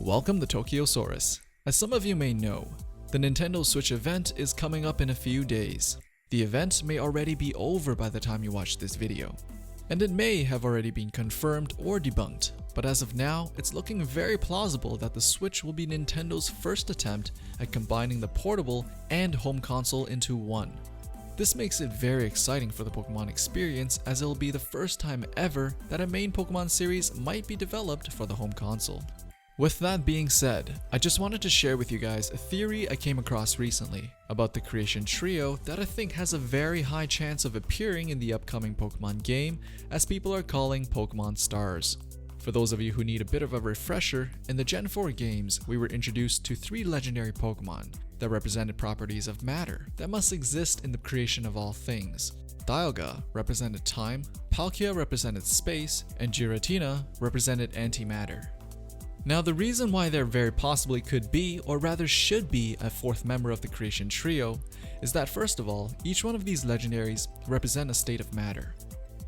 Welcome to Tokyosaurus. As some of you may know, the Nintendo Switch event is coming up in a few days. The event may already be over by the time you watch this video, and it may have already been confirmed or debunked, but as of now, it's looking very plausible that the Switch will be Nintendo's first attempt at combining the portable and home console into one. This makes it very exciting for the Pokemon experience, as it will be the first time ever that a main Pokemon series might be developed for the home console. With that being said, I just wanted to share with you guys a theory I came across recently about the Creation Trio that I think has a very high chance of appearing in the upcoming Pokemon game, as people are calling Pokemon Stars. For those of you who need a bit of a refresher, in the Gen 4 games, we were introduced to 3 legendary Pokemon that represented properties of matter that must exist in the creation of all things. Dialga represented time, Palkia represented space, and Giratina represented antimatter. Now, the reason why there very possibly could be, or rather should be, a 4th member of the Creation Trio is that, first of all, each one of these legendaries represent a state of matter.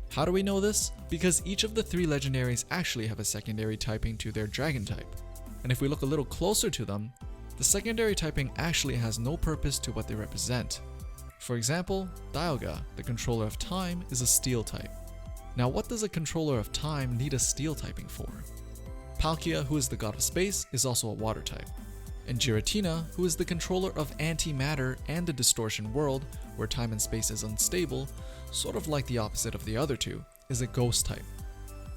How do we know this? Because each of the 3 legendaries actually have a secondary typing to their dragon type. And if we look a little closer to them, the secondary typing actually has no purpose to what they represent. For example, Dialga, the controller of time, is a steel type. Now, what does a controller of time need a steel typing for? Palkia, who is the god of space, is also a water type. And Giratina, who is the controller of antimatter and the distortion world, where time and space is unstable, sort of like the opposite of the other two, is a ghost type.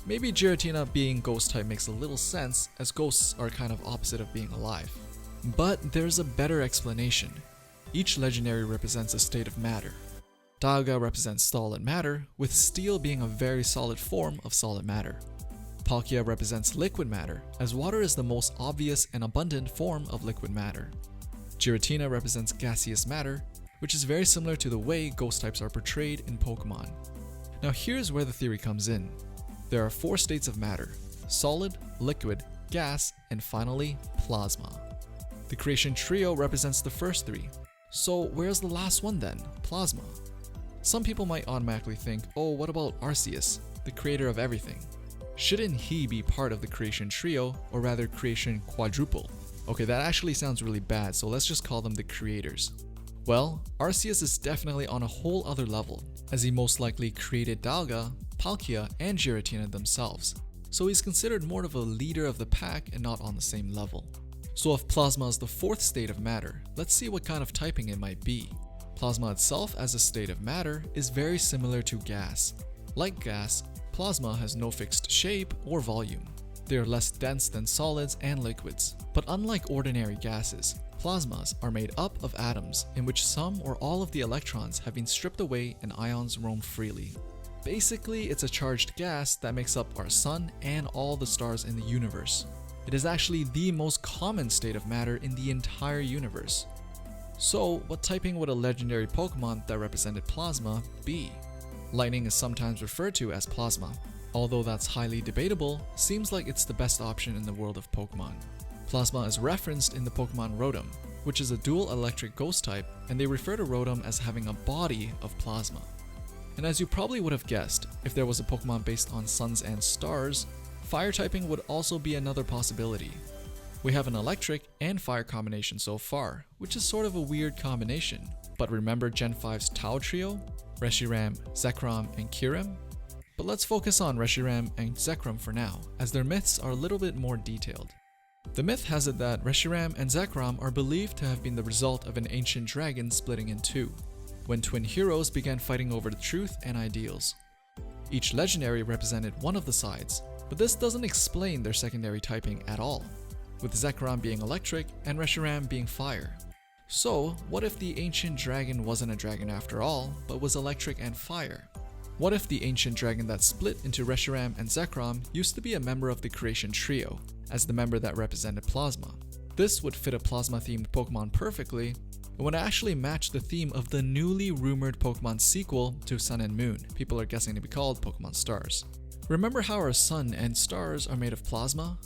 Maybe Giratina being ghost type makes a little sense, as ghosts are kind of opposite of being alive. But there's a better explanation. Each legendary represents a state of matter. Dialga represents solid matter, with steel being a very solid form of solid matter. Palkia represents liquid matter, as water is the most obvious and abundant form of liquid matter. Giratina represents gaseous matter, which is very similar to the way ghost types are portrayed in Pokemon. Now here's where the theory comes in. There are 4 states of matter: solid, liquid, gas, and finally, plasma. The Creation Trio represents the first 3. So where's the last one then? Plasma. Some people might automatically think, oh, what about Arceus, the creator of everything? Shouldn't he be part of the Creation Trio, or rather Creation Quadruple? Okay, that actually sounds really bad, so let's just call them the creators. Well, Arceus is definitely on a whole other level, as he most likely created Dialga, Palkia, and Giratina themselves. So he's considered more of a leader of the pack and not on the same level. So if Plasma is the 4th state of matter, let's see what kind of typing it might be. Plasma itself as a state of matter is very similar to gas. Like gas, Plasma has no fixed shape or volume. They are less dense than solids and liquids. But unlike ordinary gases, plasmas are made up of atoms in which some or all of the electrons have been stripped away and ions roam freely. Basically, it's a charged gas that makes up our sun and all the stars in the universe. It is actually the most common state of matter in the entire universe. So, what typing would a legendary Pokemon that represented plasma be? Lightning is sometimes referred to as plasma. Although that's highly debatable, seems like it's the best option in the world of Pokemon. Plasma is referenced in the Pokemon Rotom, which is a dual electric ghost type, and they refer to Rotom as having a body of plasma. And as you probably would have guessed, if there was a Pokemon based on suns and stars, fire typing would also be another possibility. We have an electric and fire combination so far, which is sort of a weird combination. But remember Gen 5's Tau Trio? Reshiram, Zekrom, and Kyurem? But let's focus on Reshiram and Zekrom for now, as their myths are a little bit more detailed. The myth has it that Reshiram and Zekrom are believed to have been the result of an ancient dragon splitting in 2, when twin heroes began fighting over the truth and ideals. Each legendary represented one of the sides, but this doesn't explain their secondary typing at all, with Zekrom being electric and Reshiram being fire. So, what if the ancient dragon wasn't a dragon after all, but was electric and fire? What if the ancient dragon that split into Reshiram and Zekrom used to be a member of the Creation Trio, as the member that represented plasma? This would fit a plasma-themed Pokemon perfectly, and would actually match the theme of the newly rumored Pokemon sequel to Sun and Moon, people are guessing to be called Pokemon Stars. Remember how our sun and stars are made of plasma?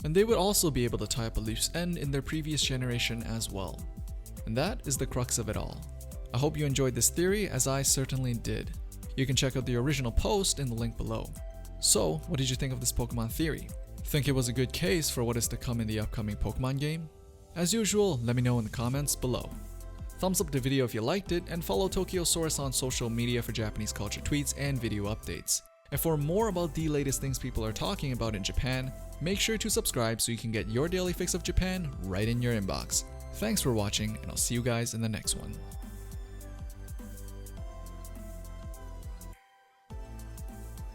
And they would also be able to tie up a loose end in their previous generation as well. And that is the crux of it all. I hope you enjoyed this theory, as I certainly did. You can check out the original post in the link below. So, what did you think of this Pokemon theory? Think it was a good case for what is to come in the upcoming Pokemon game? As usual, let me know in the comments below. Thumbs up the video if you liked it, and follow Tokyosaurus on social media for Japanese culture tweets and video updates. And for more about the latest things people are talking about in Japan, make sure to subscribe so you can get your daily fix of Japan right in your inbox. Thanks for watching, and I'll see you guys in the next one.